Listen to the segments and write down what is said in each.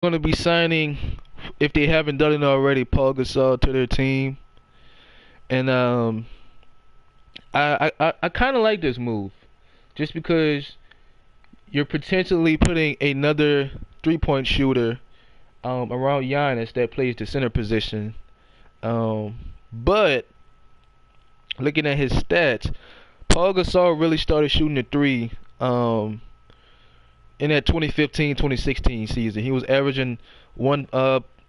going to be signing, if they haven't done it already, Paul Gasol to their team, and I kind of like this move, just because you're potentially putting another three-point shooter around Giannis that plays the center position. But looking at his stats, Paul Gasol really started shooting the three in that 2015-2016 season. He was averaging one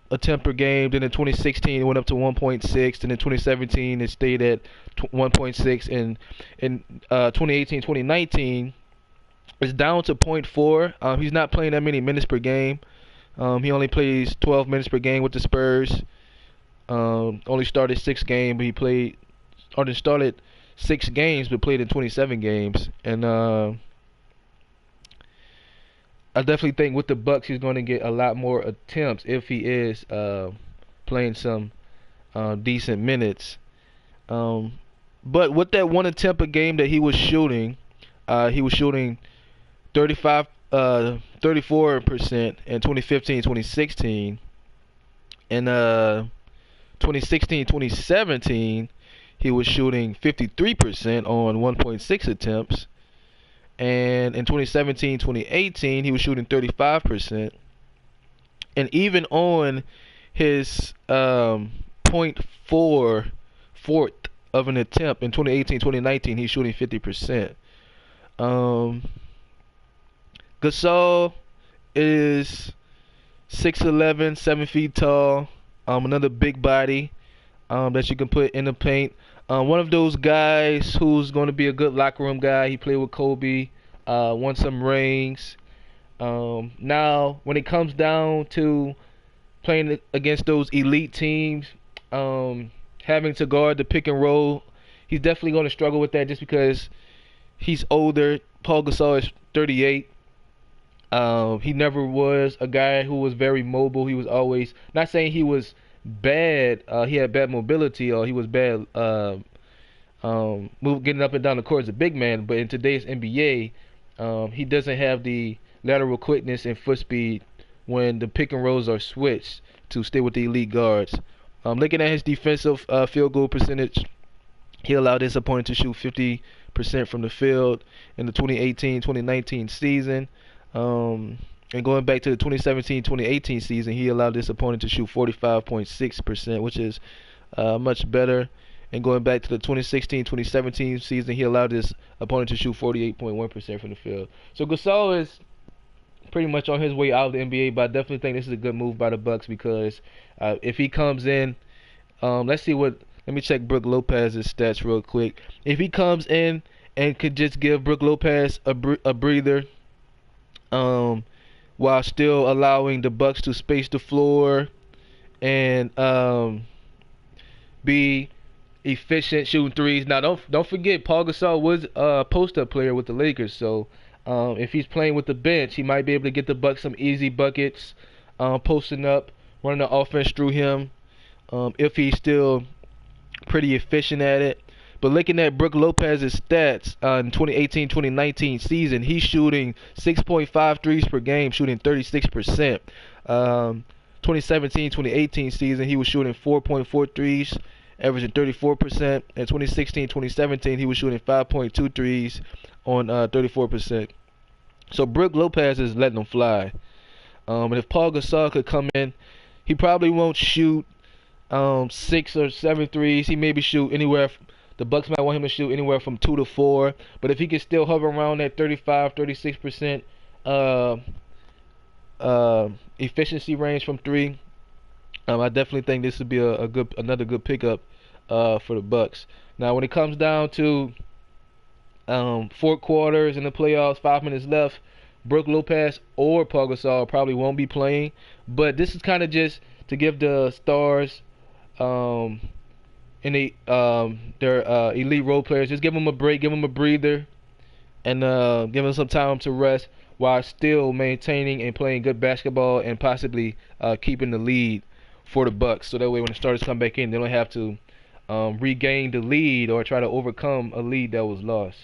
attempt per game. Then in 2016 it went up to 1.6. Then in 2017 it stayed at 1.6. And in 2018-2019 it's down to point 0.4. He's not playing that many minutes per game. He only plays 12 minutes per game with the Spurs. Only started 6 games, but he played or then started 6 games, but played in 27 games. And I definitely think with the Bucks, he's going to get a lot more attempts if he is playing some decent minutes. Um, but with that one attempt a game that he was shooting 35, 34% in 2015, 2016, and 2016, 2017, he was shooting 53% on 1.6 attempts. And in 2017, 2018, he was shooting 35%. And even on his point 0.4 fourth of an attempt in 2018, 2019, he's shooting 50%. Um, Gasol is 6'11", 7 feet tall. Another big body that you can put in the paint. One of those guys who's going to be a good locker room guy. He played with Kobe, won some rings. Now, when it comes down to playing against those elite teams, having to guard the pick and roll, he's definitely going to struggle with that just because he's older. Paul Gasol is 38. He never was a guy who was very mobile. He was always, not saying he was bad. He had bad mobility or he was bad getting up and down the court as a big man. But in today's NBA, he doesn't have the lateral quickness and foot speed when the pick and rolls are switched to stay with the elite guards. Looking at his defensive field goal percentage, he allowed his opponent to shoot 50% from the field in the 2018-2019 season. And going back to the 2017-2018 season, he allowed this opponent to shoot 45.6%, which is much better. And going back to the 2016-2017 season, he allowed his opponent to shoot 48.1% from the field. So Gasol is pretty much on his way out of the NBA, but I definitely think this is a good move by the Bucks because if he comes in, let's see what. Let me check Brook Lopez's stats real quick. If he comes in and could just give Brook Lopez a breather, while still allowing the Bucks to space the floor and be efficient shooting threes. Now don't forget Paul Gasol was a post-up player with the Lakers, so if he's playing with the bench, he might be able to get the Bucks some easy buckets, posting up, running the offense through him. If he's still pretty efficient at it. But looking at Brook Lopez's stats in 2018-2019 season, he's shooting 6.5 threes per game, shooting 36%. 2017-2018 season, he was shooting 4.4 threes, averaging 34%. And 2016-2017, he was shooting 5.2 threes on 34%. So Brook Lopez is letting them fly. And if Paul Gasol could come in, he probably won't shoot 6 or 7 threes. He maybe shoot anywhere. The Bucks might want him to shoot anywhere from 2 to 4. But if he can still hover around that 35, 36% efficiency range from 3, I definitely think this would be another good pickup for the Bucks. Now, when it comes down to 4 quarters in the playoffs, 5 minutes left, Brook Lopez or Paul Gasol probably won't be playing. But this is kind of just to give the stars and their elite role players, just give them a break, give them a breather, and give them some time to rest while still maintaining and playing good basketball and possibly keeping the lead for the Bucks. So that way, when the starters come back in, they don't have to regain the lead or try to overcome a lead that was lost.